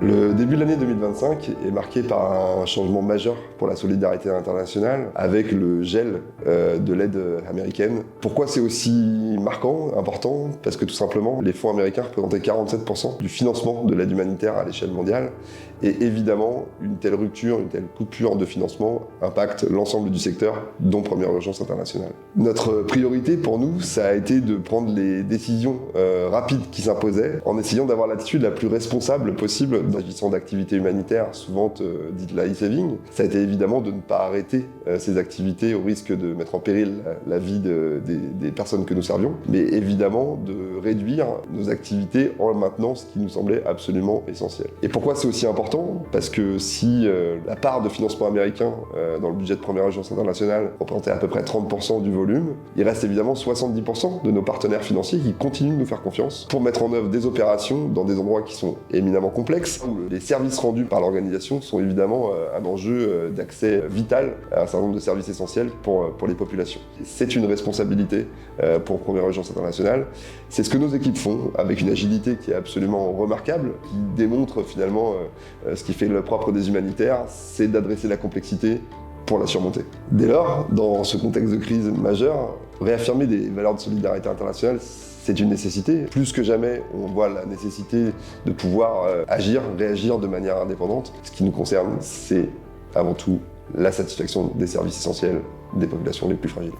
Le début de l'année 2025 est marqué par un changement majeur pour la solidarité internationale avec le gel de l'aide américaine. Pourquoi c'est aussi marquant, important? Parce que tout simplement, les fonds américains représentaient 47% du financement de l'aide humanitaire à l'échelle mondiale. Et évidemment, une telle rupture, une telle coupure de financement impacte l'ensemble du secteur, dont Première Urgence Internationale. Notre priorité pour nous, ça a été de prendre les décisions rapides qui s'imposaient en essayant d'avoir l'attitude la plus responsable possible s'agissant d'activités humanitaires, souvent dites life saving. Ça a été évidemment de ne pas arrêter ces activités au risque de mettre en péril la vie des personnes que nous servions, mais évidemment de réduire nos activités en maintenant ce qui nous semblait absolument essentiel. Et pourquoi c'est aussi important? Parce que si la part de financement américain dans le budget de Première Urgence Internationale représentait à peu près 30% du volume, il reste évidemment 70% de nos partenaires financiers qui continuent de nous faire confiance pour mettre en œuvre des opérations dans des endroits qui sont éminemment complexes, où les services rendus par l'organisation sont évidemment un enjeu d'accès vital à un certain nombre de services essentiels pour les populations. C'est une responsabilité pour Première Urgence Internationale. C'est ce que nos équipes font avec une agilité qui est absolument remarquable, qui démontre finalement ce qui fait le propre des humanitaires, c'est d'adresser la complexité pour la surmonter. Dès lors, dans ce contexte de crise majeure, réaffirmer des valeurs de solidarité internationale, c'est une nécessité. Plus que jamais, on voit la nécessité de pouvoir agir, réagir de manière indépendante. Ce qui nous concerne, c'est avant tout la satisfaction des services essentiels des populations les plus fragiles.